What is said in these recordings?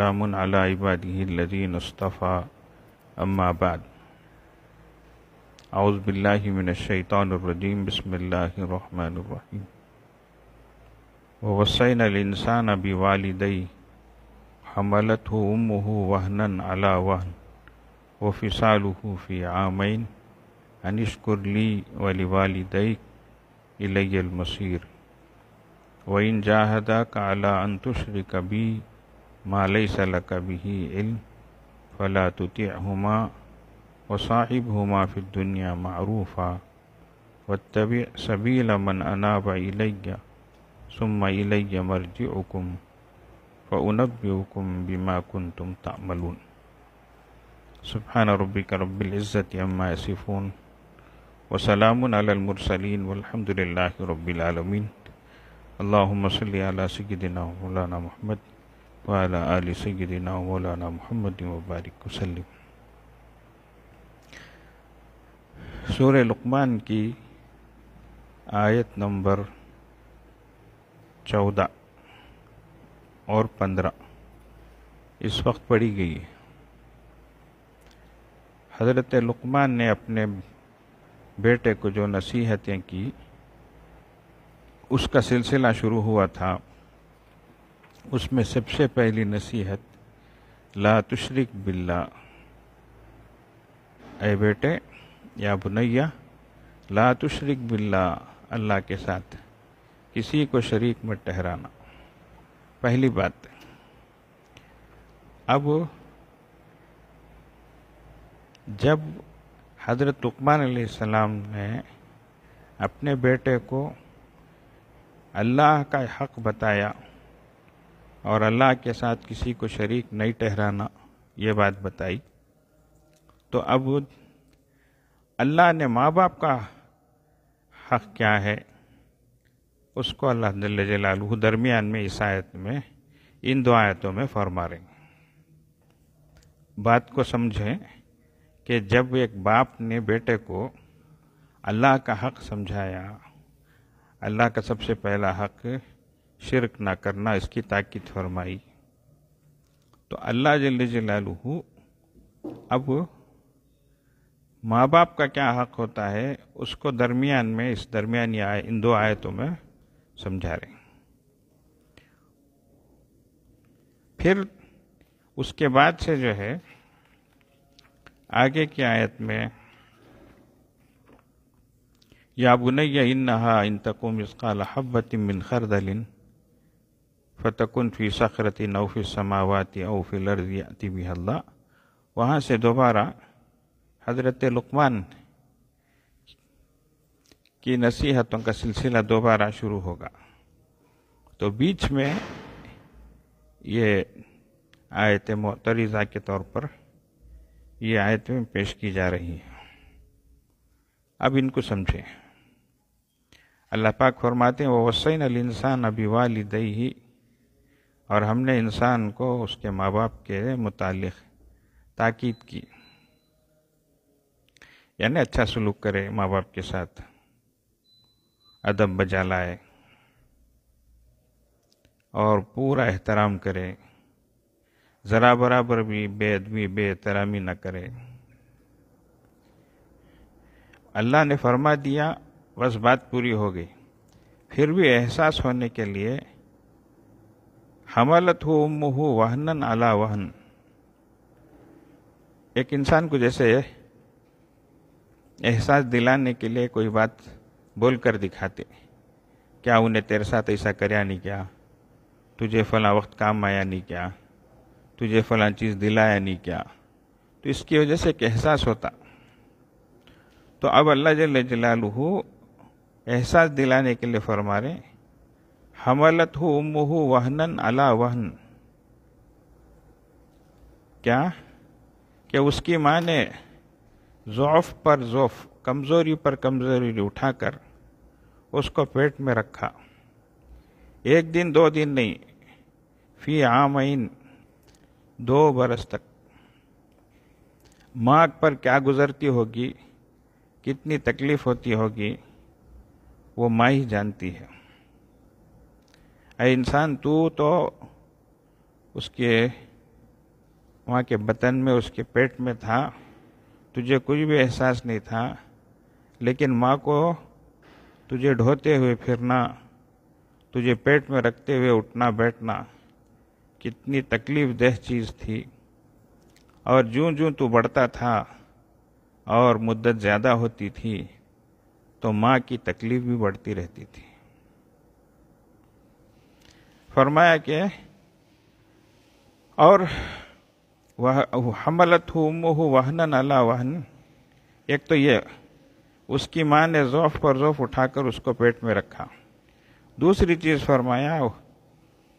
وسلام على عباده الذين اصطفى أما بعد أعوذ بالله من الشيطان الرجيم بسم الله الرحمن الرحيم ووصينا الإنسان بوالديه حملته أمه وهنا على وهن وفصاله في عامين أن اشكر لي ولوالديك إلي المصير وإن جاهداك على أن تشرك بي ما ليس لك به علم فلا تطعهما وصاحبهما في الدنيا معروفا واتبع سبيل من أناب إلي ثم إلي مرجعكم فأنبئكم بما كنتم تعملون سبحان ربك رب العزة عما يصفون وسلام على المرسلين والحمد لله رب العالمين اللهم صل على سيدنا مولانا محمد وعلى آل سيدنا مولانا محمد وبارک وسلم۔ سورہ لقمان کی آیت نمبر 14 اور 15 اس وقت پڑھی گئی ہے۔ حضرت لقمان نے اپنے بیٹے کو جو نصیحتیں کی اس کا سلسلہ شروع ہوا تھا۔ اس میں سب سے پہلی نصیحت لا تشرک باللہ، اے بیٹے یا بنیا لا تشرک باللہ، اللہ کے ساتھ کسی کو شریک مت ٹھہرانا، پہلی بات۔ اب جب حضرت لقمان علیہ السلام نے اپنے بیٹے کو اللہ کا حق بتایا اور اللہ کے ساتھ کسی کو شریک نہیں ٹھہرانا یہ بات بتائی، تو اب اللہ نے ماں باپ کا حق کیا ہے اس کو اللہ جل جلالہ درمیان میں اس آیت میں ان دو آیتوں میں فرما رہے ہیں۔ بات کو سمجھیں کہ جب ایک باپ نے بیٹے کو اللہ کا حق سمجھایا، اللہ کا سب سے پہلا حق شرک نہ کرنا، اس کی تاکید فرمائی، تو اللہ جل جلالہ اب ماں باپ کا کیا حق ہوتا ہے اس کو درمیان میں اس درمیانی ان دو آیتوں میں سمجھا رہے ہیں۔ پھر اس کے بعد سے جو ہے آگے کی آیت میں یا بنی انہا ان تکن مثقال حبۃ من خردل فتکن فی صخرۃ او فی السماوات او فی الارض یأتی بہا اللہ، وہاں سے دوبارہ حضرت لقمان کی نصیحتوں کا سلسلہ دوبارہ شروع ہوگا۔ تو بیچ میں یہ آیت معترضہ کے طور پر یہ آیتیں پیش کی جا رہی ہیں۔ اب ان کو سمجھیں۔ اللہ پاک فرماتے ہیں وَوَصَّيْنَا الْإِنسَانَ بِوَالِدَيْهِ، اور ہم نے انسان کو اس کے ماں باپ کے متعلق تاکید کی، یعنی اچھا سلوک کرے ماں باپ کے ساتھ، ادب بجا لائے اور پورا احترام کرے، ذرا برابر بھی بے ادبی بے احترامی نہ کرے۔ اللہ نے فرما دیا بس بات پوری ہو گئی، پھر بھی احساس ہونے کے لیے حملتہ امہ وہنا علی وہن، ایک انسان کو جیسے احساس دلانے کے لیے کوئی بات بول کر دکھاتے، کیا انہیں تیرے ساتھ ایسا کریا نہیں کیا، تجھے فلاں وقت کام آیا نہیں کیا، تجھے فلاں چیز دلایا نہیں کیا، تو اس کی وجہ سے ایک احساس ہوتا۔ تو اب اللہ جل جلالہ احساس دلانے کے لیے فرما رہے حملتہ امہ وہنا علی وہن، کیا کہ اس کی ماں نے ضعف پر ضعف، کمزوری پر کمزوری اٹھا کر اس کو پیٹ میں رکھا، ایک دن دو دن نہیں، فی عامین، 2 برس تک۔ ماں پر کیا گزرتی ہوگی، کتنی تکلیف ہوتی ہوگی، وہ ماں ہی جانتی ہے۔ اے انسان تو اس کے وہاں کے بطن میں، اس کے پیٹ میں تھا، تجھے کچھ بھی احساس نہیں تھا، لیکن ماں کو تجھے ڈھوتے ہوئے پھرنا، تجھے پیٹ میں رکھتے ہوئے اٹھنا بیٹھنا کتنی تکلیف دہ چیز تھی۔ اور جوں جوں تو بڑھتا تھا اور مدت زیادہ ہوتی تھی تو ماں کی تکلیف بھی بڑھتی رہتی تھی۔ فرمایا کہ اور حملتہ امہ وہنا علی وہن، ایک تو یہ اس کی ماں نے ضعف پر ضعف اٹھا کر اس کو پیٹ میں رکھا۔ دوسری چیز فرمایا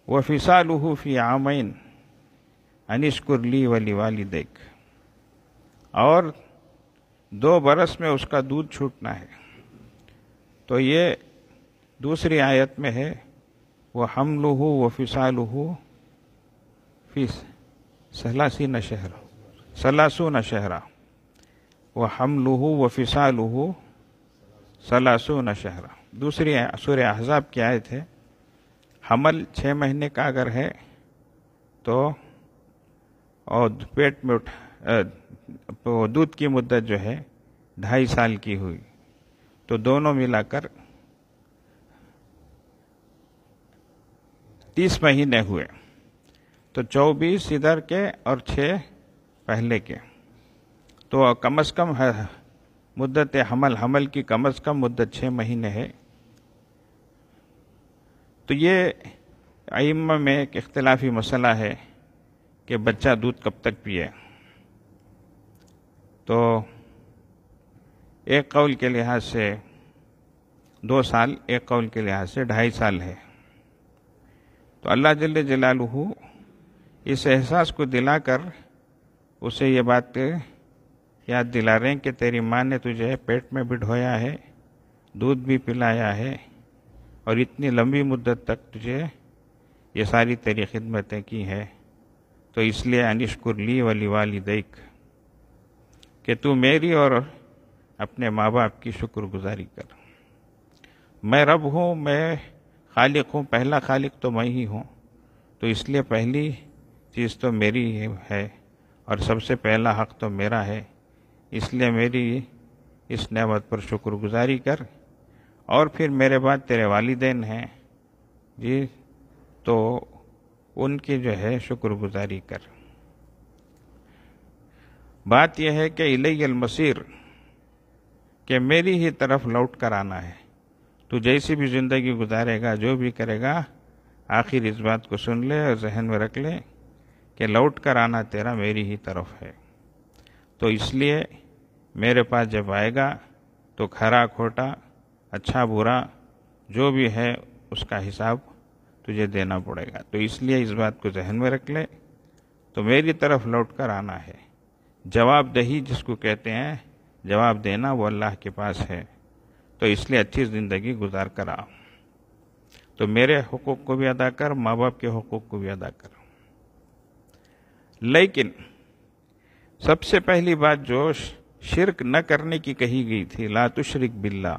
وفصالہ فی عامین ان اشکر لی ولوالدیک، اور 2 برس میں اس کا دودھ چھوٹنا ہے۔ تو یہ دوسری آیت میں ہے وحملہ وفصالہ فی 30 شہرا، وحملہ وفصالہ 30 شہرا۔ دوسری سورہ احزاب کی آیت ہے، حمل 6 مہینے کا اگر ہے تو اور پیٹ میں دودھ کی مدت جو ہے 2.5 سال کی ہوئی تو دونوں ملا کر 30 مہینے ہوئے، تو 24 ادھر کے اور 6 پہلے کے، تو کم از کم مدت حمل کی کم از کم مدت 6 مہینے ہے۔ تو یہ ائمہ میں ایک اختلافی مسئلہ ہے کہ بچہ دودھ کب تک پیے۔ تو ایک قول کے لحاظ سے 2 سال، ایک قول کے لحاظ سے 2.5 سال ہے۔ تو اللہ جل جلالہ اس احساس کو دلا کر اسے یہ بات یاد دلا رہے ہیں کہ تیری ماں نے تجھے پیٹ میں بٹھویا ہے، دودھ بھی پلایا ہے، اور اتنی لمبی مدت تک تجھے یہ ساری تیری خدمتیں کی ہے، تو اس لیے انشکر لی ولوالدیک، کہ تو میری اور اپنے ماں باپ کی شکر گزاری کر۔ میں رب ہوں، میں خالق ہوں، پہلا خالق تو میں ہی ہوں، تو اس لیے پہلی چیز تو میری ہے اور سب سے پہلا حق تو میرا ہے، اس لیے میری اس نعمت پر شکر گزاری کر۔ اور پھر میرے بعد تیرے والدین ہیں جی، تو ان کی جو ہے شکر گزاری کر۔ بات یہ ہے کہ الی المصیر، کہ میری ہی طرف لوٹ کر آنا ہے۔ تو جیسی بھی زندگی گزارے گا، جو بھی کرے گا، آخر اس بات کو سن لے اور ذہن میں رکھ لے کہ لوٹ کر آنا تیرا میری ہی طرف ہے۔ تو اس لیے میرے پاس جب آئے گا تو کھرا کھوٹا، اچھا برا جو بھی ہے اس کا حساب تجھے دینا پڑے گا۔ تو اس لیے اس بات کو ذہن میں رکھ لے، تو میری طرف لوٹ کر آنا ہے۔ جواب دہی جس کو کہتے ہیں، جواب دینا، وہ اللہ کے پاس ہے۔ تو اس لیے اچھی زندگی گزار کر آ، تو میرے حقوق کو بھی ادا کر، ماں باپ کے حقوق کو بھی ادا کر۔ لیکن سب سے پہلی بات جو شرک نہ کرنے کی کہی گئی تھی، لا تشرک باللہ،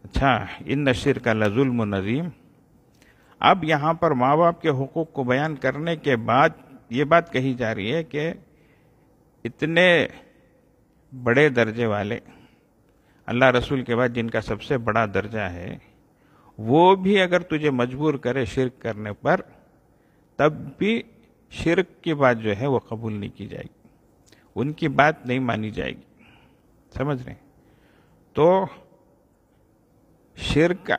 اچھا، ان الشرک لظلم عظیم۔ اب یہاں پر ماں باپ کے حقوق کو بیان کرنے کے بعد یہ بات کہی جا رہی ہے کہ اتنے بڑے درجے والے اللہ رسول کے بعد جن کا سب سے بڑا درجہ ہے، وہ بھی اگر تجھے مجبور کرے شرک کرنے پر، تب بھی شرک کی بات جو ہے وہ قبول نہیں کی جائے گی، ان کی بات نہیں مانی جائے گی۔ سمجھ رہے ہیں؟ تو شرک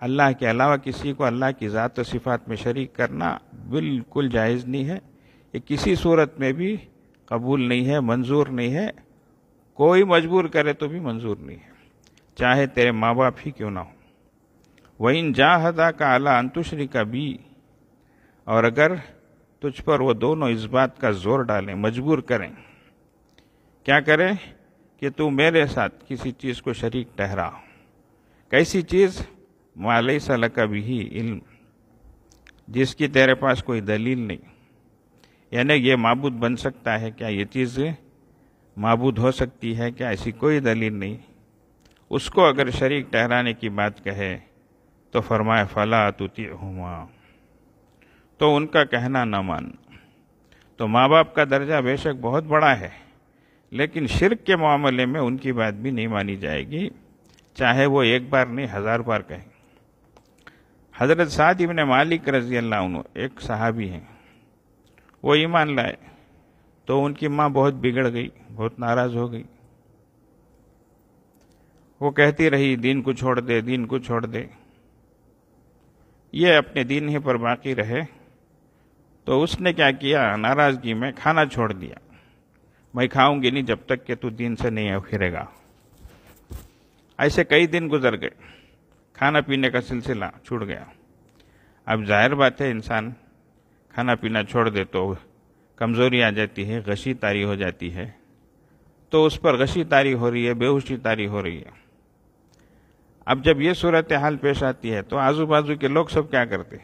اللہ کے علاوہ کسی کو اللہ کی ذات و صفات میں شریک کرنا بالکل جائز نہیں ہے، یہ کسی صورت میں بھی قبول نہیں ہے، منظور نہیں ہے، کوئی مجبور کرے تو بھی منظور نہیں ہے، چاہے تیرے ماں باپ ہی کیوں نہ ہو۔ وَإِن جَاهَدَاكَ عَلَىٰ أَن تُشْرِكَ بِي، اور اگر تجھ پر وہ دونوں اس بات کا زور ڈالیں، مجبور کریں، کیا کریں کہ تو میرے ساتھ کسی چیز کو شریک ٹھہرا۔ کیسی چیز؟ مَا لَيْسَ لَكَ بِهِ علم، جس کی تیرے پاس کوئی دلیل نہیں، یعنی یہ معبود بن سکتا ہے کیا، یہ چیز معبود ہو سکتی ہے کیا، ایسی کوئی دلیل نہیں، اس کو اگر شریک ٹھہرانے کی بات کہے تو فرمایا فَلَا تُطِعْهُمَا، تو ان کا کہنا نہ مان۔ تو ماں باپ کا درجہ بے شک بہت بڑا ہے، لیکن شرک کے معاملے میں ان کی بات بھی نہیں مانی جائے گی، چاہے وہ ایک بار نہیں 1000 بار کہیں۔ حضرت سعد ابن مالک رضی اللہ عنہ ایک صحابی ہیں، وہ ایمان لائے تو ان کی ماں بہت بگڑ گئی، بہت ناراض ہو گئی، وہ کہتی رہی دین کو چھوڑ دے، دین کو چھوڑ دے، یہ اپنے دین ہی پر باقی رہے۔ تو اس نے کیا کیا، ناراضگی میں کھانا چھوڑ دیا، میں کھاؤں گی نہیں جب تک کہ تو دین سے نہیں پھرے گا۔ ایسے کئی دن گزر گئے، کھانا پینے کا سلسلہ چھوٹ گیا۔ اب ظاہر بات ہے انسان کھانا پینا چھوڑ دے تو کمزوری آ جاتی ہے، غشی طاری ہو جاتی ہے، تو اس پر غشی طاری ہو رہی ہے، بے ہوشی طاری ہو رہی ہے۔ اب جب یہ صورتحال پیش آتی ہے تو آزو بازو کے لوگ سب کیا کرتے،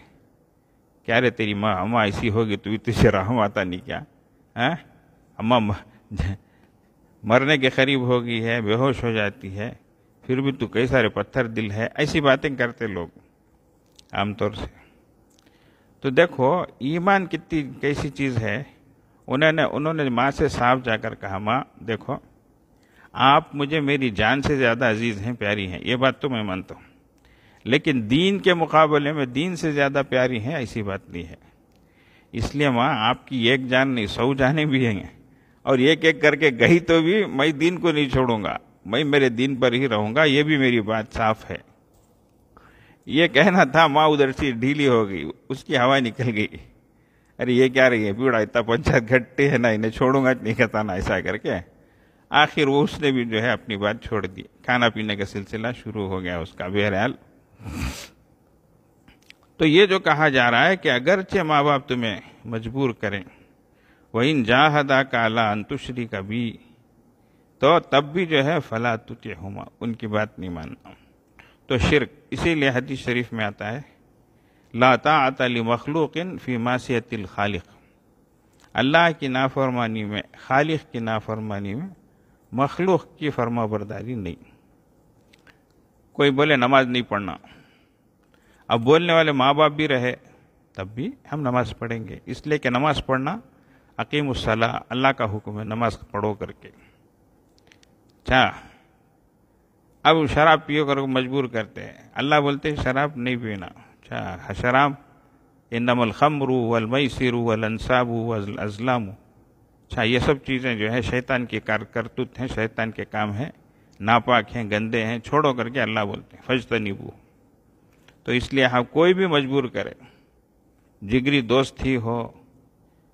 کیا رے تیری ماں اماں ایسی ہوگی تو تجھے رحم آتا نہیں کیا، اماں مرنے کے قریب ہوگی ہے، بے ہوش ہو جاتی ہے، پھر بھی تو کئی سارے پتھر دل ہے، ایسی باتیں کرتے لوگ عام طور سے۔ تو دیکھو ایمان کتنی کیسی چیز ہے، انہوں نے ماں سے صاف جا کر کہا، ماں دیکھو آپ مجھے میری جان سے زیادہ عزیز ہیں، پیاری ہیں، یہ بات تو میں مانتا ہوں، لیکن دین کے مقابلے میں دین سے زیادہ پیاری ہیں ایسی بات نہیں ہے، اس لیے ماں آپ کی ایک جان نہیں 100 جانیں بھی ہیں، اور ایک ایک کر کے گئی تو بھی میں دین کو نہیں چھوڑوں گا، میں میرے دین پر ہی رہوں گا، یہ بھی میری بات صاف ہے۔ یہ کہنا تھا، ماں ادھر سے ڈھیلی ہو گئی، اس کی ہوا نکل گئی، ارے یہ کیا رہی ہے پیڑا اتنا پنچایت گھٹتے ہے نا، انہیں چھوڑوں گا نہیں کہتا نا، ایسا کر کے آخر وہ اس نے بھی جو ہے اپنی بات چھوڑ دی، کھانا پینے کا سلسلہ شروع ہو گیا اس کا۔ بہرحال تو یہ جو کہا جا رہا ہے کہ اگرچہ ماں باپ تمہیں مجبور کریں، وَإِن جَاهَدَاكَ عَلَىٰ أَن تُشْرِكَ بِي، تو تب بھی جو ہے فَلَا تُطِعْهُمَا، ان کی بات نہیں ماننا۔ تو شرک، اسی لیے حدیث شریف میں آتا ہے لا طاعۃ لمخلوق فی معصیۃ الخالق، اللہ کی نافرمانی میں، خالق کی نافرمانی میں مخلوق کی فرما برداری نہیں۔ کوئی بولے نماز نہیں پڑھنا، اب بولنے والے ماں باپ بھی رہے تب بھی ہم نماز پڑھیں گے، اس لیے کہ نماز پڑھنا اقیم الصلاۃ، اللہ کا حکم ہے نماز پڑھو کر کے۔ اچھا اب شراب پیو کر کو مجبور کرتے ہیں، اللہ بولتے ہیں شراب نہیں پینا۔ اچھا شراب انما الخمر والمیسر والانصاب والازلام، اچھا یہ سب چیزیں جو ہے شیطان کی کرتوت ہیں، شیطان کے کام ہیں، ناپاک ہیں، گندے ہیں، چھوڑو کر کے اللہ بولتے ہیں فاجتنبو۔ تو اس لیے ہم کوئی بھی مجبور کرے، جگری دوست ہی ہو،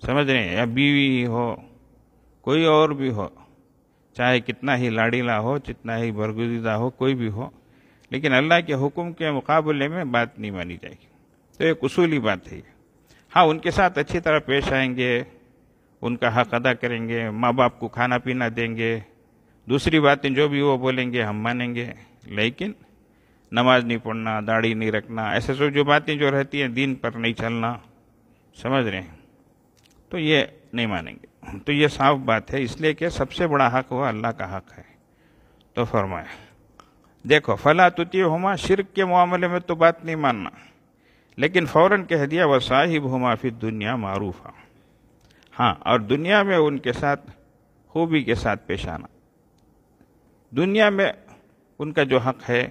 سمجھ رہے ہیں، یا بیوی ہی ہو، کوئی اور بھی ہو، چاہے کتنا ہی لاڑیلا ہو، جتنا ہی برگزیدہ ہو، کوئی بھی ہو، لیکن اللہ کے حکم کے مقابلے میں بات نہیں مانی جائے گی۔ تو ایک اصولی بات ہے۔ ہاں ان کے ساتھ اچھی طرح پیش آئیں گے، ان کا حق ادا کریں گے، ماں باپ کو کھانا پینا دیں گے، دوسری باتیں جو بھی وہ بولیں گے ہم مانیں گے، لیکن نماز نہیں پڑھنا، داڑھی نہیں رکھنا، ایسے سب جو باتیں جو رہتی ہیں، دین پر نہیں چلنا، سمجھ رہے ہیں، تو یہ نہیں مانیں گے۔ تو یہ صاف بات ہے، اس لیے کہ سب سے بڑا حق وہ اللہ کا حق ہے۔ تو فرمایا دیکھو فلا تطیعہما، شرک کے معاملے میں تو بات نہیں ماننا، لیکن فوراً کہہ دیا وصاحبہما فی الدنیا معروفا، ہاں اور دنیا میں ان کے ساتھ خوبی کے ساتھ پیش آنا، دنیا میں ان کا جو حق ہے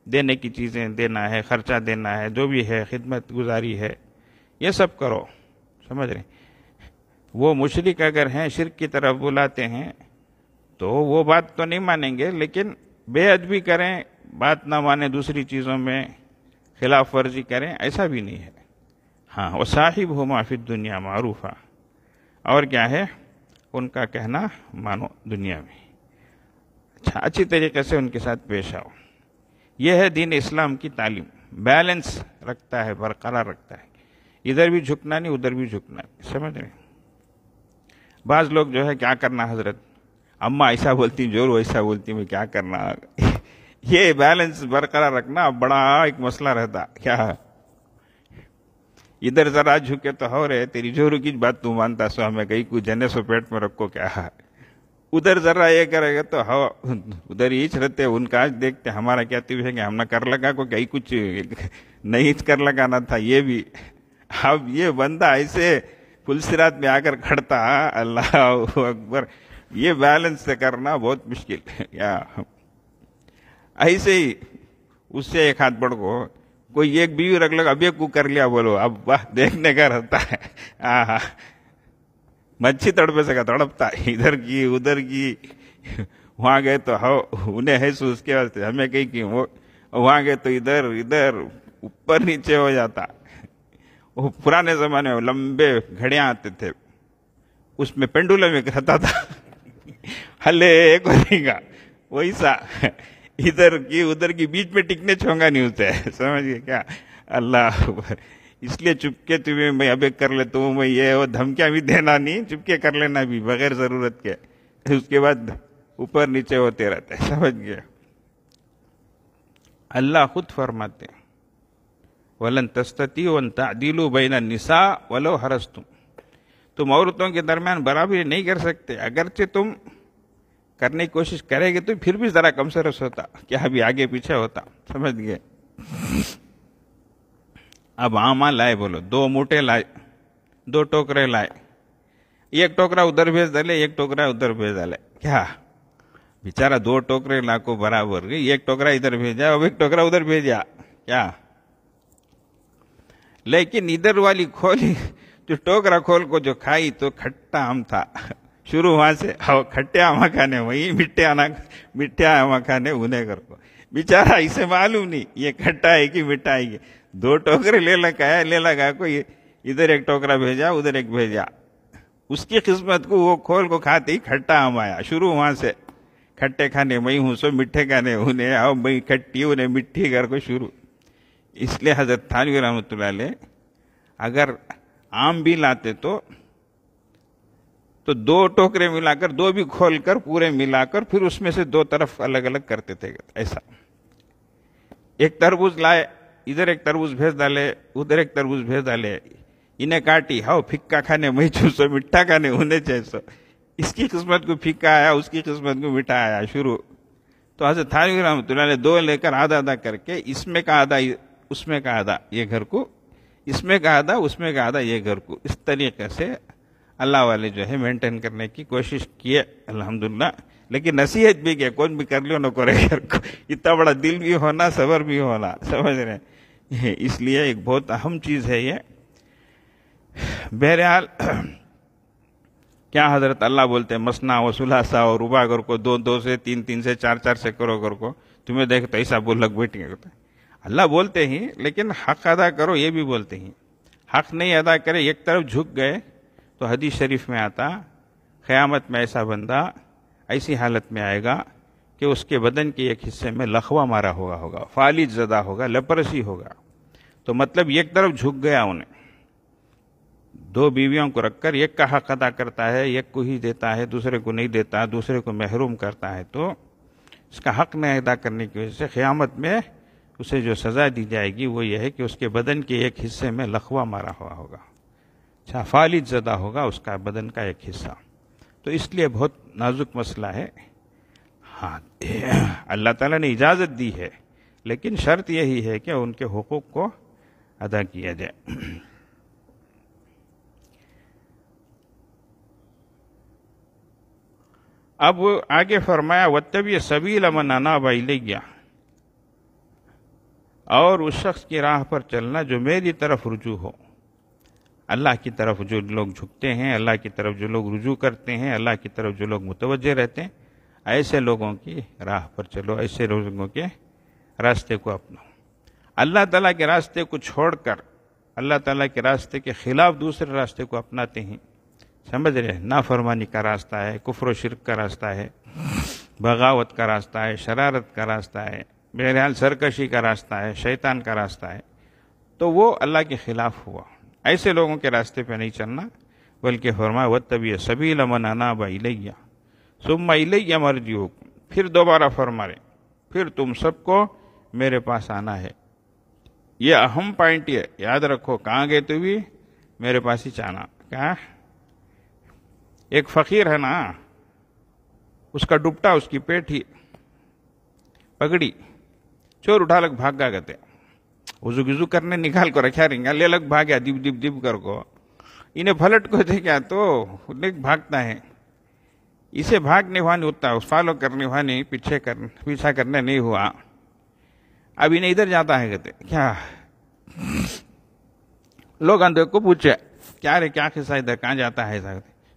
دینے کی چیزیں دینا ہے، خرچہ دینا ہے، جو بھی ہے خدمت گزاری ہے، یہ سب کرو، سمجھ رہے ہیں۔ وہ مشرک اگر ہیں شرک کی طرف بلاتے ہیں تو وہ بات تو نہیں مانیں گے، لیکن بے ادبی کریں، بات نہ مانیں، دوسری چیزوں میں خلاف ورزی کریں، ایسا بھی نہیں ہے۔ ہاں وصاحبہما فی الدنیا معروفا، اور کیا ہے ان کا کہنا مانو دنیا میں، اچھا اچھی طریقے سے ان کے ساتھ پیش آؤ۔ یہ ہے دین اسلام کی تعلیم، بیلنس رکھتا ہے، برقرار رکھتا ہے، ادھر بھی جھکنا نہیں ادھر بھی جھکنا نہیں، سمجھ رہے ہیں۔ بعض لوگ جو ہے کیا کرنا حضرت، اماں ایسا بولتی جو ایسا بولتی میں کیا کرنا، یہ بیلنس برقرار رکھنا بڑا ایک مسئلہ رہتا، کیا ادھر ذرا جھکے تو ہو رہے تیری جورو کی بات تو مانتا سو ہمیں کہیں کوئی جنے سو پیٹ میں رکھو، کیا ادھر ذرا یہ کرے گا تو ہو ادھر ہی رہتے، ان کا آج دیکھتے ہمارا کہتے ہوئے کہ ہم نہ کر لگا کو کہیں کچھ نہیں کر لگانا تھا، یہ بھی اب یہ بندہ ایسے پلسرات میں آ کر کھڑتا، اللہ اکبر، یہ بیلنس سے کرنا بہت مشکل ہے. ایسے ہی اس سے ایک ہاتھ بڑھ کو کوئی ایک بیوی رکھ لگا، اب ایک کو کر لیا، بولو اب واہ دیکھنے کا رہتا ہے. مچھی تڑپے سے کا تڑپتا، ادھر کی ادھر کی. وہاں گئے تو انہیں ہے سو اس کے واسطے، ہمیں کہیں کہ وہاں گئے تو ادھر ادھر اوپر نیچے ہو جاتا. وہ پرانے زمانے میں لمبے گھڑیاں آتے تھے، اس میں پینڈولم ایک رہتا تھا، ہلے ایک ہونے گا ویسا، ادھر کی ادھر کی بیچ میں ٹکنے چھونگا نہیں ہوتے. سمجھ گئے کیا؟ اللہ اکبر. اس لیے چپکے تمہیں میں اب ایک کر لیتا ہوں، میں یہ وہ دھمکیاں بھی دینا نہیں، چپکے کر لینا بھی بغیر ضرورت کے، اس کے بعد اوپر نیچے ہوتے رہتے. سمجھ گئے؟ اللہ خود فرماتے ہیں وَلَن تَسْتَطِيعُوا أَن تَعْدِلُوا بَيْنَ النِّسَاءِ وَلَوْ حَرَصْتُمْ. تم عورتوں کے درمیان برابری نہیں کر سکتے، اگرچہ تم کرنے کی کوشش کرے گے تو پھر بھی ذرا کم سرس ہوتا، کیا ابھی آگے پیچھے ہوتا. سمجھ گئے؟ اب آما لائے، بولو 2 موٹے لائے، 2 ٹوکرے لائے، ایک ٹوکرا ادھر بھیج ڈالے، ایک ٹوکرا ادھر بھیج ڈالے. کیا بیچارہ 2 ٹوکرے لا کو برابر گئی، ایک ٹوکرا ادھر بھیجا اور ایک ٹوکرا ادھر بھیجا. کیا؟ لیکن ادھر والی کھولی جو ٹوکرا کھول کو جو کھائی تو کھٹا آم تھا. شروع وہاں سے کھٹے آم کھانے، وہی میٹھے آم کھانے انہیں کر کو. بیچارہ اسے معلوم نہیں یہ کھٹا ہے کہ میٹھا ہے. 2 ٹوکرے لے لگا کو ادھر ایک ٹوکرا بھیجا ادھر ایک بھیجا. اس کی قسمت کو وہ کھول کو کھاتے ہی کھٹا آم آیا. شروع وہاں سے کھٹے کھانے میں ہوں، سو میٹھے کھانے انہیں، اور میں کھٹی انہیں میٹھی کر کو شروع. اس لیے حضرت تھانوی رحمۃ اللہ علیہ اگر آم بھی لاتے تو 2 ٹوکرے ملا کر، 2 بھی کھول کر پورے ملا کر پھر اس میں سے 2 طرف الگ الگ کرتے تھے. ایسا ایک تربوز لائے، ادھر ایک تربوز بھیج ڈالے، ادھر ایک تربوز بھیج ڈالے، انہیں کاٹی، پھکا کھانے میں چوسو، میٹھا کھانے انہیں چیسو. اس کی قسمت کو پھکا آیا، اس کی قسمت کو میٹھا آیا شروع. تو حضرت تھانوی رحمۃ اللہ علیہ 2 لے کر آدھا کر کے، اس میں کا آدھا اس میں کا آدھا یہ گھر کو، اس میں کا آدھا اس میں کا آدھا یہ گھر کو، اس طریقے سے اللہ والے جو ہے مینٹین کرنے کی کوشش کیے الحمدللہ. لیکن نصیحت بھی کہ کون بھی کر لو نہ کرے گھر کو، اتنا بڑا دل بھی ہونا، صبر بھی ہونا. سمجھ رہے ہیں؟ اس لیے ایک بہت اہم چیز ہے یہ. بہرحال کیا حضرت اللہ بولتے ہیں مسنا و ثلاثہ و رباع کر کو، 2 سے 3 سے 4 سے کرو کر کو. تمہیں دیکھ تو ایسا بول لگ بیٹھیں گے. اللہ بولتے ہیں لیکن حق ادا کرو یہ بھی بولتے ہیں. حق نہیں ادا کرے، ایک طرف جھک گئے تو حدیث شریف میں آتا قیامت میں ایسا بندہ ایسی حالت میں آئے گا کہ اس کے بدن کے ایک حصے میں لخوا مارا ہوگا، فالج زدہ ہوگا، لیپرسی ہوگا. تو مطلب ایک طرف جھک گیا انہیں. 2 بیویوں کو رکھ کر ایک کا حق ادا کرتا ہے، ایک کو ہی دیتا ہے، دوسرے کو نہیں دیتا، دوسرے کو محروم کرتا ہے. تو اس کا حق نہیں ادا کرنے کی وجہ سے قیامت میں اسے جو سزا دی جائے گی وہ یہ ہے کہ اس کے بدن کے ایک حصے میں لخوا مارا ہوا ہوگا، اچھا فالج زدہ ہوگا اس کا بدن کا ایک حصہ. تو اس لیے بہت نازک مسئلہ ہے. ہاں اللہ تعالیٰ نے اجازت دی ہے، لیکن شرط یہی ہے کہ ان کے حقوق کو ادا کیا جائے. اب آگے فرمایا وَاتَّبِعْ سَبِيلَ مَنْ أَنَابَ إِلَيَّ، اور اس شخص کی راہ پر چلنا جو میری طرف رجوع ہو. اللہ کی طرف جو لوگ جھکتے ہیں، اللہ کی طرف جو لوگ رجوع کرتے ہیں، اللہ کی طرف جو لوگ متوجہ رہتے ہیں، ایسے لوگوں کی راہ پر چلو، ایسے لوگوں کے راستے کو اپناؤ. اللہ تعالیٰ کے راستے کو چھوڑ کر اللہ تعالیٰ کے راستے کے خلاف دوسرے راستے کو اپناتے ہیں. سمجھ رہے ہیں؟ نافرمانی کا راستہ ہے، کفر و شرک کا راستہ ہے، بغاوت کا راستہ ہے، شرارت کا راستہ ہے، بہرحال سرکشی کا راستہ ہے، شیطان کا راستہ ہے. تو وہ اللہ کے خلاف ہوا. ایسے لوگوں کے راستے پہ نہیں چلنا، بلکہ فرمایا وَاتَّبِعْ سَبِيلَ مَنْ أَنَابَ إِلَيَّ ثُمَّ إِلَيَّ مَرْجِعُكُمْ. پھر دوبارہ فرمائے پھر تم سب کو میرے پاس آنا ہے. یہ اہم پوائنٹ ہے، یاد رکھو. کہاں گئے تو بھی میرے پاس ہی چاہنا. کیا ایک فقیر ہے نا، اس کا ڈپٹا اس کی پیٹ ہی پگڑی چور اٹھا لگ بھاگ گا کہتے، وضو گزو کرنے نکال کو رکھا رہیں گا، لے لگ بھاگیا دب دب دب کر کو. انہیں پلٹ کو تھے کیا تو بھاگتا ہے. اسے بھاگنے ہوا نہیں ہوتا, فالو کرنے ہوا نہیں, پیچھا کرنے نہیں ہوا. اب انہیں ادھر جاتا ہے کہتے کیا. لوگ اندر کو پوچھے کیا رے کیا قصہ ادھر کہاں جاتا ہے ایسا.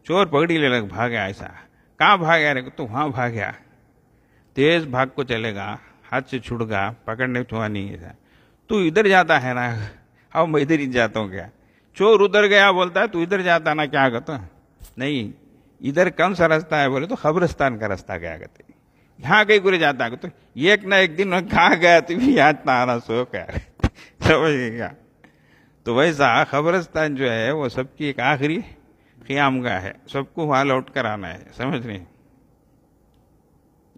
چور پکڑی لے لگ بھاگا ایسا. کہاں بھاگا رے تو وہاں بھاگیا. تیز بھاگ کو چلے گا, ہاتھ سے چھوٹ گا, پکڑنے چھوا نہیں ایسا. تو ادھر جاتا ہے نا. اب میں ادھر ہی جاتا ہوں کیا. چور ادھر گیا بولتا ہے تو ادھر جاتا نا کیا کہتا نہیں. ادھر کون سا راستہ ہے بولے تو قبرستان کا راستہ گیا کرتے. یہاں کہیں گرے جاتا ہے تو ایک نہ ایک دن میں کہاں گیا تو بھی یاد نہ آنا سو کیا. سمجھ گئے کیا. تو ویسا قبرستان جو ہے وہ سب کی ایک آخری قیام گاہ ہے. سب کو وہاں لوٹ کر آنا ہے. سمجھ رہے ہیں.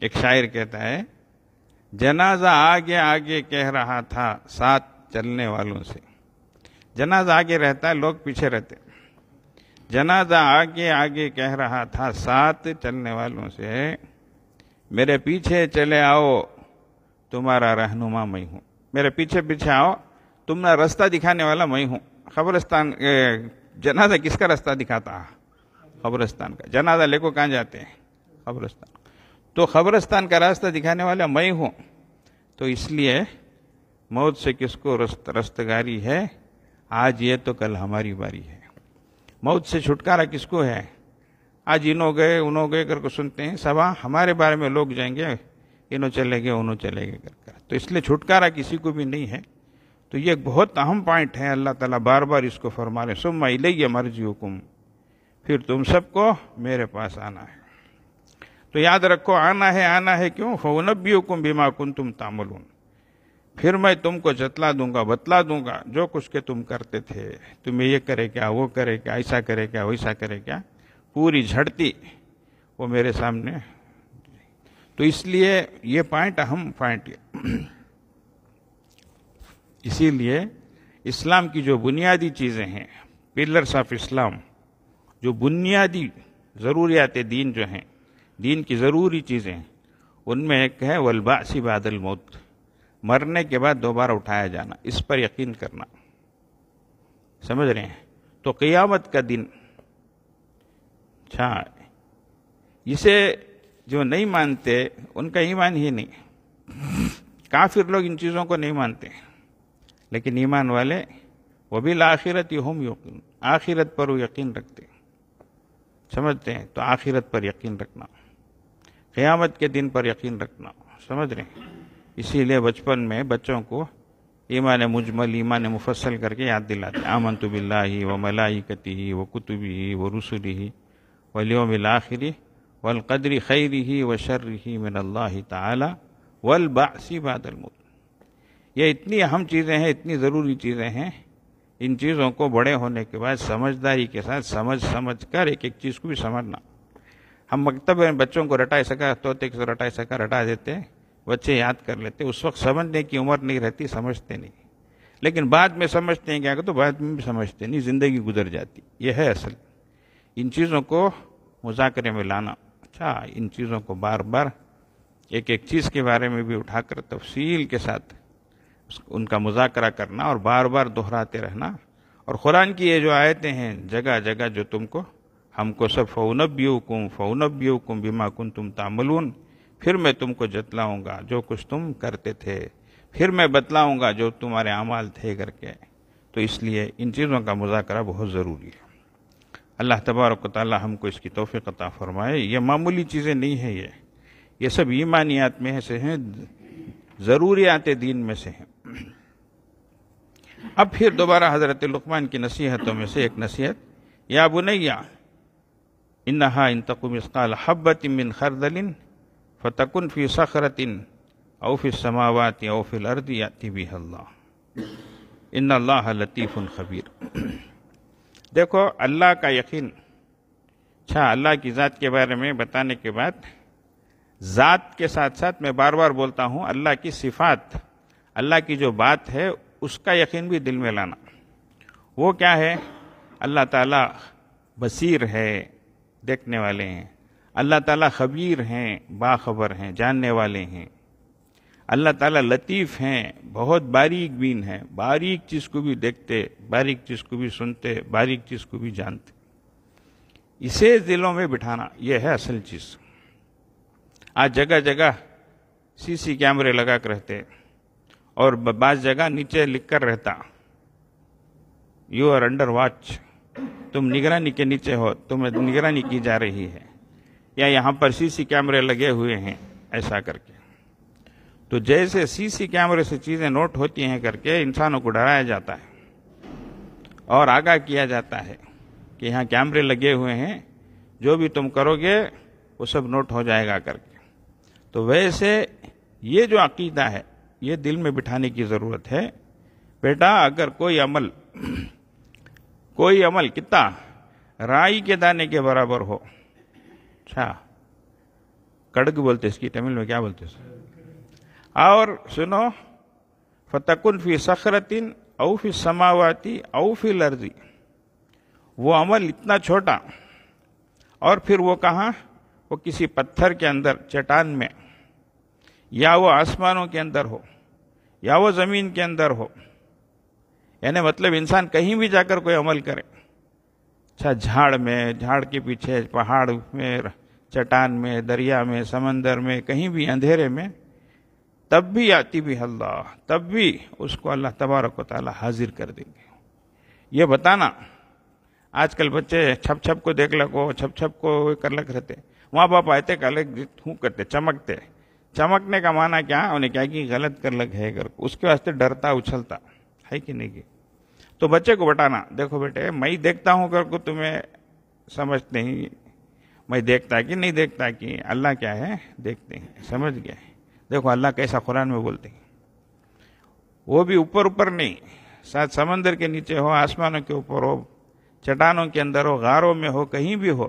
ایک شاعر کہتا ہے جنازہ آگے آگے کہہ رہا تھا ساتھ چلنے والوں سے. جنازہ آگے رہتا ہے, لوگ پیچھے رہتے. جنازہ آگے آگے کہہ رہا تھا ساتھ چلنے والوں سے, میرے پیچھے چلے آؤ تمہارا رہنما میں ہوں. میرے پیچھے پیچھے آؤ, تمہارا راستہ دکھانے والا میں ہوں. قبرستان جنازہ کس کا راستہ دکھاتا؟ قبرستان کا. جنازہ لے کو کہاں جاتے ہیں؟ قبرستان. تو قبرستان کا راستہ دکھانے والا میں ہوں. تو اس لیے موت سے کس کو رستگاری ہے؟ آج یہ تو کل ہماری باری ہے. موت سے چھٹکارا کس کو ہے؟ آج انہوں گئے کر کو سنتے ہیں. سبا ہمارے بارے میں لوگ جائیں گے, انہوں چلے گئے انہوں چلے گئے کر. تو اس لیے چھٹکارا کسی کو بھی نہیں ہے. تو یہ ایک بہت اہم پوائنٹ ہے. اللہ تعالیٰ بار بار اس کو فرما رہے ثم الیہ مرجعکم, پھر تم سب کو میرے پاس آنا ہے. تو یاد رکھو آنا ہے کیوں؟ فَأُنَبِّئُكُم بِمَا كُنتُمْ تَعْمَلُونَ, پھر میں تم کو جتلا دوں گا, بتلا دوں گا جو کچھ کہ تم کرتے تھے. تمہیں یہ کرے کیا, وہ کرے کیا, ایسا کرے کیا, ویسا کرے کیا, پوری جھڑتی وہ میرے سامنے. تو اس لیے یہ پوائنٹ اہم پوائنٹ ہے. اسی لیے اسلام کی جو بنیادی چیزیں ہیں, پلرس آف اسلام, جو بنیادی ضروریات دین جو ہیں, دین کی ضروری چیزیں, ان میں ایک ہے والبعث بعد الموت, مرنے کے بعد دوبارہ اٹھایا جانا. اس پر یقین کرنا. سمجھ رہے ہیں. تو قیامت کا دن, اچھا اسے جو نہیں مانتے ان کا ایمان ہی نہیں. کافر لوگ ان چیزوں کو نہیں مانتے, لیکن ایمان والے وبالآخرۃ ہم یوقنون, آخرت پر وہ یقین رکھتے. سمجھتے ہیں. تو آخرت پر یقین رکھنا, قیامت کے دن پر یقین رکھنا. سمجھ رہے ہیں. اسی لیے بچپن میں بچوں کو ایمان مجمل, ایمان مفصل کر کے یاد دلاتے. آمنت باللہ وملائکتہ وکتبہ ورسلہ والیوم الآخر والقدر خیرہ وشرہ من اللہ تعالی والبعث بعد الموت. یہ اتنی اہم چیزیں ہیں, اتنی ضروری چیزیں ہیں. ان چیزوں کو بڑے ہونے کے بعد سمجھداری کے ساتھ سمجھ کر ایک ایک چیز کو بھی سمجھنا. ہم مکتب میں بچوں کو رٹا سکا, طوطے کو رٹا سکا رٹا دیتے, بچے یاد کر لیتے. اس وقت سمجھنے کی عمر نہیں رہتی, سمجھتے نہیں. لیکن بعد میں سمجھتے ہیں کیا کہ تو بعد میں بھی سمجھتے نہیں, زندگی گزر جاتی. یہ ہے اصل. ان چیزوں کو مذاکرے میں لانا. اچھا, ان چیزوں کو بار بار ایک ایک چیز کے بارے میں بھی اٹھا کر تفصیل کے ساتھ ان کا مذاکرہ کرنا اور بار بار دہراتے رہنا. اور قرآن کی یہ جو آیتیں ہیں جگہ جگہ جو تم کو ہم کو سب فَأُنَبِّئُكُم بِمَا كُنتُمْ تَعْمَلُونَ, پھر میں تم کو جتلاؤں گا جو کچھ تم کرتے تھے, پھر میں بتلاؤں گا جو تمہارے اعمال تھے کر کے. تو اس لیے ان چیزوں کا مذاکرہ بہت ضروری ہے. اللہ تبارک و تعالی ہم کو اس کی توفیق عطا فرمائے. یہ معمولی چیزیں نہیں ہیں, یہ سب ایمانیات میں سے ہیں, ضروریات دین میں سے ہیں. اب پھر دوبارہ حضرت لقمان کی نصیحتوں میں سے ایک نصیحت, یا بنیا انہا ان تک مثقال حبۃ من خردل فتکن فی صخرۃ او فی السماوات او فی الارض یأتی بہا اللہ ان اللہ لطیف خبیر. دیکھو اللہ کا یقین. اچھا, اللہ کی ذات کے بارے میں بتانے کے بعد ذات کے ساتھ ساتھ میں بار بار بولتا ہوں اللہ کی صفات, اللہ کی جو بات ہے اس کا یقین بھی دل میں لانا. وہ کیا ہے؟ اللہ تعالیٰ بصیر ہے, دیکھنے والے ہیں. اللہ تعالیٰ خبیر ہیں, باخبر ہیں, جاننے والے ہیں. اللہ تعالیٰ لطیف ہیں، بہت باریک بین ہیں، باریک چیز کو بھی دیکھتے، باریک چیز کو بھی سنتے، باریک چیز کو بھی جانتے. اسے دلوں میں بٹھانا، یہ ہے اصل چیز. آج جگہ جگہ سی کیمرے لگا کر رہتے، اور بعض جگہ نیچے لکھ کر رہتا یو آر انڈر واچ، تم نگرانی کے نیچے ہو، تمہیں نگرانی کی جا رہی ہے، یا یہاں پر سی کیمرے لگے ہوئے ہیں، ایسا کر کے. تو جیسے سی کیمرے سے چیزیں نوٹ ہوتی ہیں کر کے انسانوں کو ڈرایا جاتا ہے اور آگاہ کیا جاتا ہے کہ یہاں کیمرے لگے ہوئے ہیں، جو بھی تم کرو گے وہ سب نوٹ ہو جائے گا کر کے. تو ویسے یہ جو عقیدہ ہے یہ دل میں بٹھانے کی ضرورت ہے. بیٹا اگر کوئی عمل کتنا رائی کے دانے کے برابر ہو، اچھا کڑک بولتے اس کی تمل میں کیا بولتے اس، اور سنو فتکن فی صخرۃ او فی السماوات او فی الارض، وہ عمل اتنا چھوٹا اور پھر وہ کہاں، وہ کسی پتھر کے اندر، چٹان میں، یا وہ آسمانوں کے اندر ہو یا وہ زمین کے اندر ہو. یعنی مطلب انسان کہیں بھی جا کر کوئی عمل کرے، اچھا جھاڑ میں، جھاڑ کے پیچھے، پہاڑ میں، چٹان میں، دریا میں، سمندر میں، کہیں بھی اندھیرے میں، تب بھی آتی بھی اللہ، تب بھی اس کو اللہ تبارک و تعالی حاضر کر دیں گے. یہ بتانا. آج کل بچے چھپ چھپ کو دیکھ لگو، چھپ چھپ کو کر لگ رہتے، ماں باپ آتے کالے ہوں کرتے، چمکتے. چمکنے کا معنی کیا، انہیں کیا کہ غلط کر لگ ہے کر، اس کے واسطے ڈرتا اچھلتا ہے کہ نہیں. تو بچے کو بتانا، دیکھو بیٹے میں دیکھتا ہوں کر کو تمہیں سمجھ نہیں، میں دیکھتا کہ نہیں دیکھتا کہ اللہ کیا ہے دیکھتے ہیں، سمجھ گئے. دیکھو اللہ کیسا قرآن میں بولتے ہیں، وہ بھی اوپر نہیں، ساتھ سمندر کے نیچے ہو، آسمانوں کے اوپر ہو، چٹانوں کے اندر ہو، غاروں میں ہو، کہیں بھی ہو،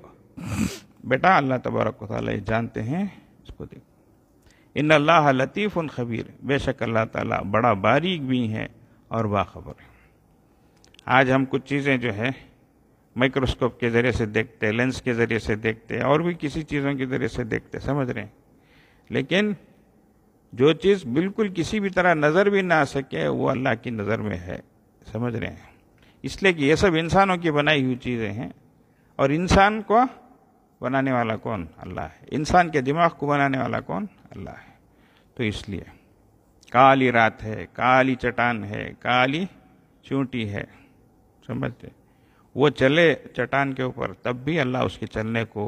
بیٹا اللہ تبارک و تعالیٰ جانتے ہیں، اس کو دیکھو. ان اللہ لطیف خبیر، بے شک اللہ تعالیٰ بڑا باریک بھی ہے اور باخبر ہے. آج ہم کچھ چیزیں جو ہے مائکروسکوپ کے ذریعے سے دیکھتے، لینس کے ذریعے سے دیکھتے، اور بھی کسی چیزوں کے ذریعے سے دیکھتے، سمجھ رہے ہیں. لیکن جو چیز بالکل کسی بھی طرح نظر بھی نہ آ سکے وہ اللہ کی نظر میں ہے، سمجھ رہے ہیں. اس لیے کہ یہ سب انسانوں کی بنائی ہوئی چیزیں ہیں، اور انسان کو بنانے والا کون؟ اللہ ہے. انسان کے دماغ کو بنانے والا کون؟ اللہ ہے. تو اس لیے کالی رات ہے، کالی چٹان ہے، کالی چونٹی ہے، سمجھتے، وہ چلے چٹان کے اوپر تب بھی اللہ اس کے چلنے کو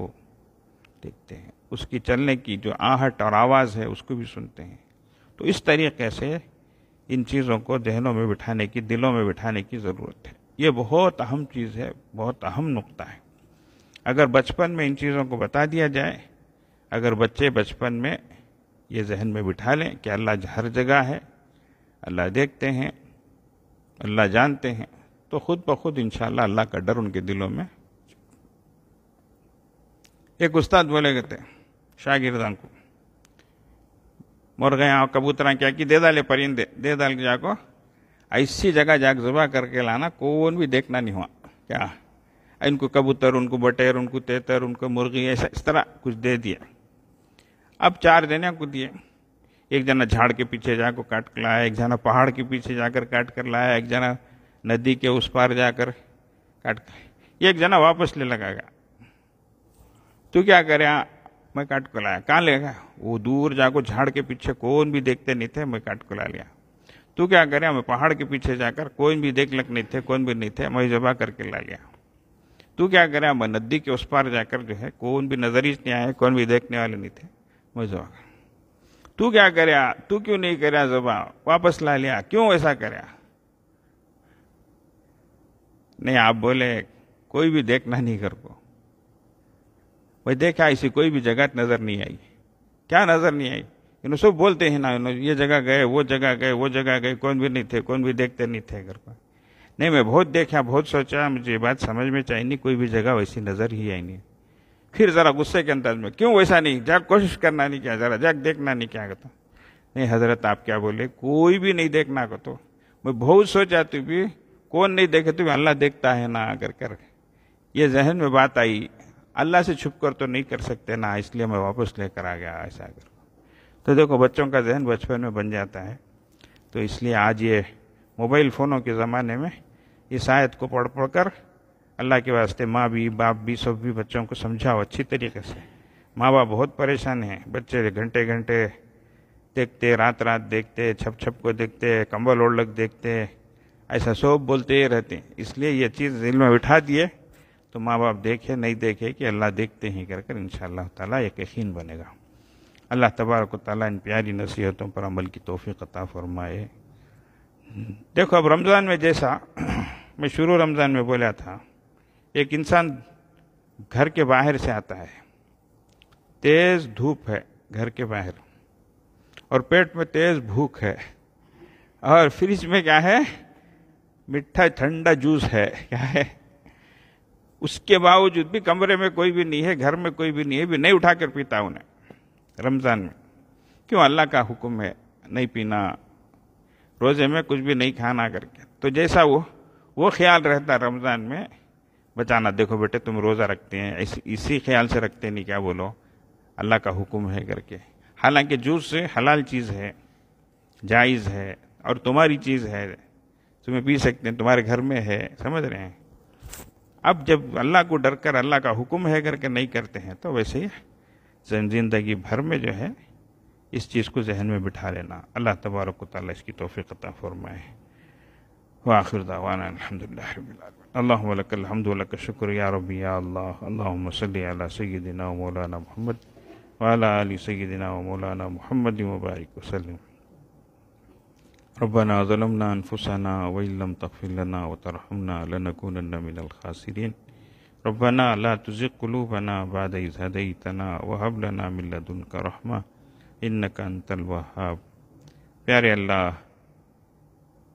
دیکھتے ہیں، اس کی چلنے کی جو آہٹ اور آواز ہے اس کو بھی سنتے ہیں. تو اس طریقے سے ان چیزوں کو ذہنوں میں بٹھانے کی، دلوں میں بٹھانے کی ضرورت ہے. یہ بہت اہم چیز ہے، بہت اہم نقطہ ہے. اگر بچپن میں ان چیزوں کو بتا دیا جائے، اگر بچے بچپن میں یہ ذہن میں بٹھا لیں کہ اللہ ہر جگہ ہے، اللہ دیکھتے ہیں، اللہ جانتے ہیں، تو خود بخود انشاءاللہ اللہ کا ڈر ان کے دلوں میں. ایک استاد بولے گئے تھے شاگردان کو، مرغیاں کبوتراں کیا کی دے ڈالے، پرندے دے ڈال کے جا کو ایسی جگہ جا کے ذبح کر کے لانا، کون بھی دیکھنا نہیں ہوا کیا، ان کو کبوتر، ان کو بٹیر، ان کو تیتر، ان کو مرغی، ایسا اس طرح کچھ دے دیا. اب 4 دینے کو دیے، ایک جنا جھاڑ کے پیچھے جا کو کاٹ کر لایا، ایک جنا پہاڑ کے پیچھے جا کر کاٹ کر لایا، ایک جنا ندی کے اس پار جا کر کاٹ کر، ایک جنا واپس لے لگا گیا. تو کیا کرے، میں کاٹ کو لایا. کہاں لے گا؟ وہ دور جا کو جھاڑ کے پیچھے کون بھی دیکھتے نہیں تھے، میں کاٹ کو لا لیا. تو کیا کرے، میں پہاڑ کے پیچھے جا کر کوئی بھی دیکھ لگ نہیں تھے، کون بھی نہیں تھے، میں ذبح کر کے لا لیا. تو کیا کرے، میں ندی کے اس پار جا کر جو ہے کون بھی نظر ہی نہیں آئے، کون بھی دیکھنے والے نہیں تھے، میں ذبح کر. تو کیا کرے، تو کیوں نہیں کریا ذبح، واپس لا لیا، کیوں ایسا کریا؟ نہیں، آپ بولے کوئی بھی دیکھنا نہیں کر کو. بھائی دیکھا، ایسی کوئی بھی جگہ نظر نہیں آئی. کیا نظر نہیں آئی؟ انہوں سب بولتے ہیں نا، یہ جگہ گئے، وہ جگہ گئے، وہ جگہ گئے، کون بھی نہیں تھے، کون بھی دیکھتے نہیں تھے گھر پر. نہیں، میں بہت دیکھا، بہت سوچا، مجھے یہ بات سمجھ میں چاہیے نہیں، کوئی بھی جگہ ویسی نظر ہی آئی نہیں. پھر ذرا غصے کے انداز میں، کیوں ویسا نہیں، جا کوشش کرنا نہیں کیا، ذرا جا دیکھنا نہیں کیا کرتا. نہیں حضرت آپ کیا بولے، کوئی بھی نہیں دیکھنا کو. تو میں بہت سوچا، تو بھی کون نہیں دیکھے، تو بھی اللہ دیکھتا ہے نا کر یہ ذہن میں بات آئی. اللہ سے چھپ کر تو نہیں کر سکتے نا، اس لیے میں واپس لے کر آ گیا ایسا کر. تو دیکھو بچوں کا ذہن بچپن میں بن جاتا ہے. تو اس لیے آج یہ موبائل فونوں کے زمانے میں اس آیت کو پڑھ پڑھ کر اللہ کے واسطے ماں بھی باپ بھی سب بھی بچوں کو سمجھاؤ اچھی طریقے سے. ماں باپ بہت پریشان ہیں، بچے گھنٹے گھنٹے دیکھتے، رات رات دیکھتے، چھپ چھپ کو دیکھتے، کمبل اوڑھ لگ دیکھتے، ایسا سب بولتے ہی رہتے ہیں. اس لیے یہ چیز دل میں بٹھا دیے تو ماں باپ دیکھے نہیں دیکھے کہ اللہ دیکھتے ہیں کر انشاءاللہ تعالیٰ ایک یقین بنے گا. اللہ تبارک و تعالیٰ ان پیاری نصیحتوں پر عمل کی توفیق عطا فرمائے. دیکھو اب رمضان میں جیسا میں شروع رمضان میں بولا تھا، ایک انسان گھر کے باہر سے آتا ہے، تیز دھوپ ہے گھر کے باہر، اور پیٹ میں تیز بھوک ہے، اور فریج میں کیا ہے؟ میٹھا ٹھنڈا جوس ہے. کیا ہے؟ اس کے باوجود بھی کمرے میں کوئی بھی نہیں ہے، گھر میں کوئی بھی نہیں ہے، بھی نہیں اٹھا کر پیتا انہیں رمضان میں. کیوں؟ اللہ کا حکم ہے نہیں پینا، روزے میں کچھ بھی نہیں کھانا کر کے. تو جیسا وہ خیال رہتا رمضان میں بچانا، دیکھو بیٹے تم روزہ رکھتے ہیں، اسی خیال سے رکھتے نہیں، کیا بولو اللہ کا حکم ہے کر کے. حالانکہ جوس سے حلال چیز ہے، جائز ہے، اور تمہاری چیز ہے، تمہیں پی سکتے ہیں، تمہارے گھر میں ہے، سمجھ رہے ہیں. اب جب اللہ کو ڈر کر اللہ کا حکم ہے کر کے نہیں کرتے ہیں تو ویسے ہی زندگی بھر میں جو ہے اس چیز کو ذہن میں بٹھا لینا. اللہ تبارک و تعالیٰ اس کی توفیق عطا فرمائے. وآخر دعوانا الحمدللہ رب العالمین. اللہم لک الحمد و لک الشکر یا ربی یا اللہ. اللہم صلی علی سیدنا و مولانا محمد وعلی آل سیدنا و مولانا محمد وبارک وسلم. ربنا ظلمنا انفسنا وإن لم تغفر لنا وترحمنا لنكونن من الخاسرین. ربنا لا تزغ قلوبنا بعد إذ هديتنا وهب لنا من لدنك رحمة انك انت الوهاب. پیارے اللہ،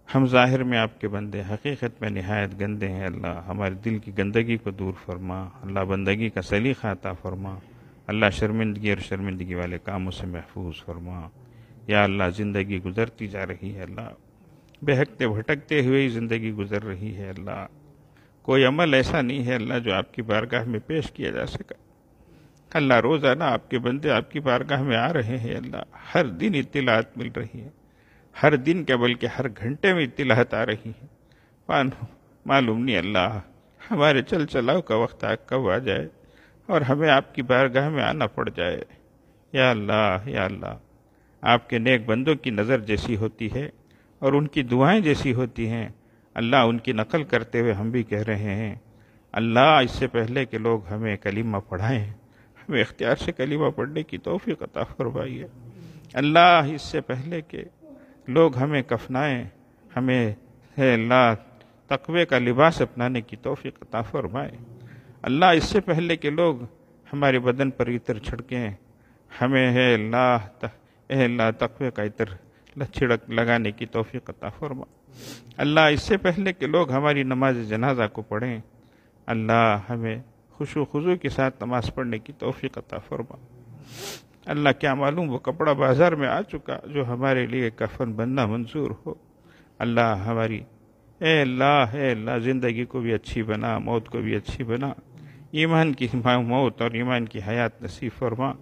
ہم ظاہر میں آپ کے بندے، حقیقت میں نہایت گندے ہیں. اللہ ہمارے دل کی گندگی کو دور فرما. اللہ بندگی کا سلیقہ عطا فرما. اللہ شرمندگی اور شرمندگی والے کاموں سے محفوظ فرما. یا اللہ زندگی گزرتی جا رہی ہے، اللہ بہکتے بھٹکتے ہوئے ہی زندگی گزر رہی ہے. اللہ کوئی عمل ایسا نہیں ہے اللہ جو آپ کی بارگاہ میں پیش کیا جا سکا. اللہ روزانہ آپ کے بندے آپ کی بارگاہ میں آ رہے ہیں. اللہ ہر دن اطلاعات مل رہی ہے، ہر دن کیا بلکہ ہر گھنٹے میں اطلاعات آ رہی ہیں. معلوم نہیں اللہ ہمارے چل چلاؤ کا وقت کب آ جائے اور ہمیں آپ کی بارگاہ میں آنا پڑ جائے. یا اللہ، یا اللہ، آپ کے نیک بندوں کی نظر جیسی ہوتی ہے اور ان کی دعائیں جیسی ہوتی ہیں، اللہ ان کی نقل کرتے ہوئے ہم بھی کہہ رہے ہیں اللہ اس سے پہلے کہ لوگ ہمیں کلمہ پڑھائیں، ہمیں اختیار سے کلمہ پڑھنے کی توفیق عطا فرمائیے. اللہ اس سے پہلے کہ لوگ ہمیں کفنائیں، ہمیں ہے اللہ تقوی کا لباس اپنانے کی توفیق عطا فرمائے. اللہ اس سے پہلے کہ لوگ ہمارے بدن پر عطر چھڑکیں، ہمیں ہے اللہ تقوی کا عطر چھڑک لگانے کی توفیق عطا فرما. اللہ اس سے پہلے کہ لوگ ہماری نماز جنازہ کو پڑھیں، اللہ ہمیں خشوع و خضوع کے ساتھ نماز پڑھنے کی توفیق عطا فرما. اللہ کیا معلوم وہ کپڑا بازار میں آ چکا جو ہمارے لیے کفن بننا منظور ہو. اللہ ہماری اے اللہ زندگی کو بھی اچھی بنا، موت کو بھی اچھی بنا، ایمان کی موت اور ایمان کی حیات نصیب فرما،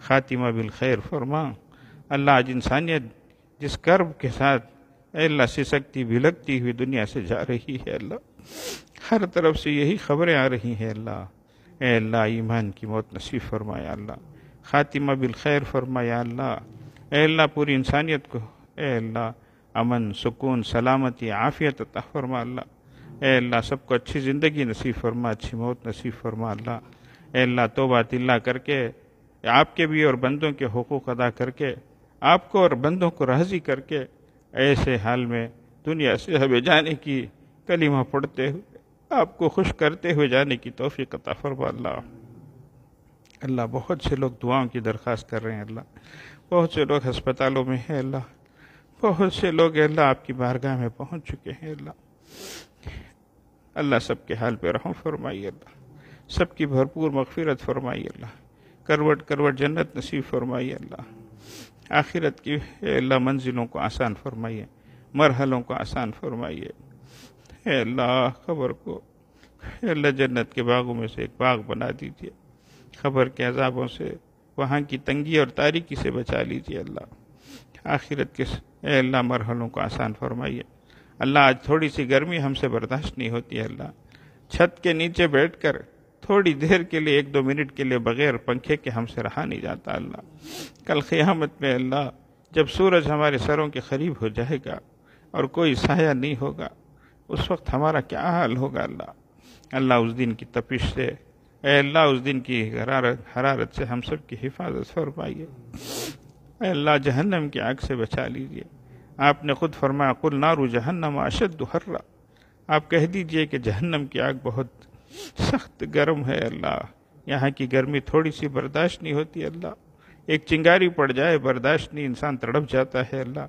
خاتمہ بالخیر فرما. اللہ آج انسانیت جس کرب کے ساتھ اے اللہ سسکتی بھلکتی ہوئی دنیا سے جا رہی ہے، اللہ ہر طرف سے یہی خبریں آ رہی ہیں. اللہ اے اللہ ایمان کی موت نصیب فرمایا، اللہ خاتمہ بالخیر فرمایا. اللہ اے اللہ پوری انسانیت کو اے اللہ امن، سکون، سلامتی، عافیت عطا فرما. اللہ اے اللہ سب کو اچھی زندگی نصیب فرما، اچھی موت نصیب فرما. اللہ اے اللہ توبہ اللہ کر کے آپ کے بھی اور بندوں کے حقوق ادا کر کے آپ کو اور بندوں کو راضی کر کے ایسے حال میں دنیا سے ہمیں جانے کی کلمہ پڑھتے ہوئے آپ کو خوش کرتے ہوئے جانے کی توفیق عطا فرما. اللہ بہت سے لوگ دعاؤں کی درخواست کر رہے ہیں. اللہ بہت سے لوگ ہسپتالوں میں ہیں. اللہ بہت سے لوگ اللہ آپ کی بارگاہ میں پہنچ چکے ہیں. اللہ سب کے حال پہ رحم فرمائیے. اللہ سب کی بھرپور مغفرت فرمائیے. اللہ کروٹ کروٹ جنت نصیب فرمائیے. اللہ آخرت کی اے اللہ منزلوں کو آسان فرمائیے، مرحلوں کو آسان فرمائیے. اے اللہ قبر کو اے اللہ جنت کے باغوں میں سے ایک باغ بنا دیجیے، قبر کے عذابوں سے وہاں کی تنگی اور تاریکی سے بچا لیجیے اللہ۔ آخرت کے اے اللہ مرحلوں کو آسان فرمائیے اللہ۔ آج تھوڑی سی گرمی ہم سے برداشت نہیں ہوتی ہے اللہ، چھت کے نیچے بیٹھ کر تھوڑی دیر کے لیے 1-2 منٹ کے لیے بغیر پنکھے کے ہم سے رہا نہیں جاتا اللہ۔ کل قیامت میں اللہ جب سورج ہمارے سروں کے قریب ہو جائے گا اور کوئی سایہ نہیں ہوگا، اس وقت ہمارا کیا حال ہوگا اللہ۔ اللہ اس دن کی تپش سے اے اللہ، اس دن کی حرارت سے ہم سب کی حفاظت فرمائیے۔ اے اللہ جہنم کی آگ سے بچا لیجیے۔ آپ نے خود فرمایا قل نار جہنم اشد حرا، آپ کہہ دیجئے کہ جہنم کی آگ بہت سخت گرم ہے اللہ، یہاں کی گرمی تھوڑی سی برداشت نہیں ہوتی اللہ، ایک چنگاری پڑ جائے برداشت نہیں، انسان تڑپ جاتا ہے اللہ۔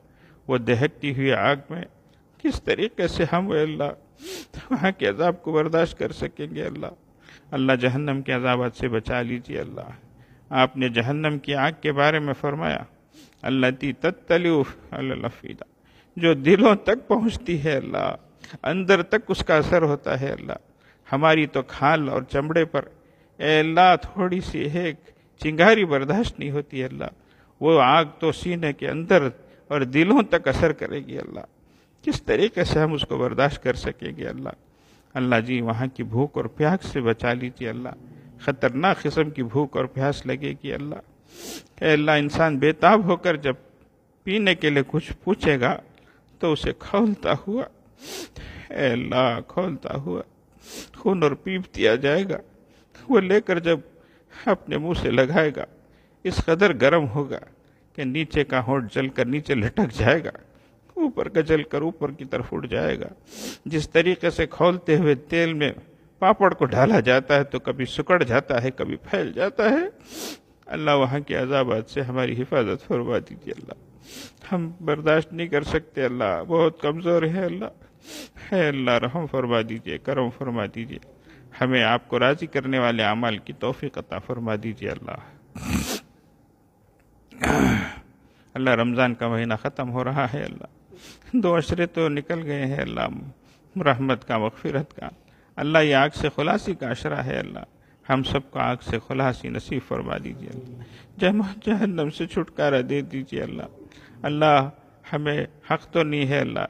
وہ دہکتی ہوئی آگ میں کس طریقے سے ہم اے اللہ وہاں کے عذاب کو برداشت کر سکیں گے اللہ۔ اللہ جہنم کے عذابات سے بچا لیجیے اللہ۔ آپ نے جہنم کی آگ کے بارے میں فرمایا التی تطلع علی الافئدہ، جو دلوں تک پہنچتی ہے اللہ، اندر تک اس کا اثر ہوتا ہے اللہ۔ ہماری تو کھال اور چمڑے پر اے اللہ تھوڑی سی ایک چنگاری برداشت نہیں ہوتی ہے اللہ، وہ آگ تو سینے کے اندر اور دلوں تک اثر کرے گی اللہ۔ کس طریقے سے ہم اس کو برداشت کر سکیں گے اللہ۔ اللہ جی وہاں کی بھوک اور پیاس سے بچا لیجیے اللہ، خطرناک قسم کی بھوک اور پیاس لگے گی اللہ۔ اے اللہ انسان بےتاب ہو کر جب پینے کے لیے کچھ پوچھے گا تو اسے کھولتا ہوا اے اللہ کھولتا ہوا خون اور پیپ دیا جائے گا، وہ لے کر جب اپنے منہ سے لگائے گا اس قدر گرم ہوگا کہ نیچے کا ہونٹ جل کر نیچے لٹک جائے گا، اوپر کا جل کر اوپر کی طرف اٹھ جائے گا۔ جس طریقے سے کھولتے ہوئے تیل میں پاپڑ کو ڈالا جاتا ہے تو کبھی سکڑ جاتا ہے کبھی پھیل جاتا ہے، اللہ وہاں کے عذابات سے ہماری حفاظت فرما دیجیے اللہ۔ ہم برداشت نہیں کر سکتے اللہ، بہت کمزور ہے اللہ۔ اے اللہ رحم فرما دیجیے، کرم فرما دیجیے، ہمیں آپ کو راضی کرنے والے اعمال کی توفیق عطا فرما دیجیے اللہ۔ اللہ رمضان کا مہینہ ختم ہو رہا ہے اللہ، 2 عشرے تو نکل گئے ہیں اللہ، رحمت کا مغفرت کا اللہ، یہ آگ سے خلاصی کا عشرہ ہے اللہ، ہم سب کو آگ سے خلاصی نصیب فرما دیجیے اللہ، جہنم سے چھٹکارا دے دیجیے اللہ۔ اللہ ہمیں حق تو نہیں ہے اللہ،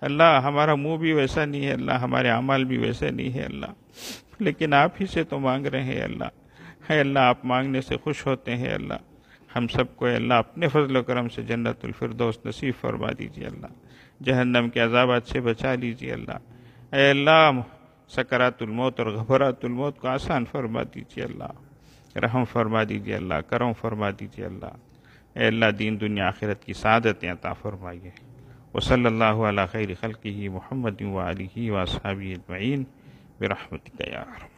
اللہ ہمارا منہ بھی ویسا نہیں ہے اللہ، ہمارے اعمال بھی ویسے نہیں ہے اللہ، لیکن آپ ہی سے تو مانگ رہے ہیں اللہ۔ ہے اللہ آپ مانگنے سے خوش ہوتے ہیں اللہ، ہم سب کو اللہ اپنے فضل و کرم سے جنت الفردوس نصیب فرما دیجیے اللہ، جہنم کے عذابات سے بچا لیجیے اللہ۔ اے اللہ سکرات الموت اور غبرات الموت کو آسان فرما دیجیے اللہ، رحم فرما دیجیے اللہ، کرم فرما دیجیے اللہ۔ اے اللہ دین دنیا آخرت کی سعادتیں عطا فرمائیے۔ وصلی اللہ علی خیر خلقہ محمد وآلہ واصحابہ اجمعین برحمتک یا ارحم۔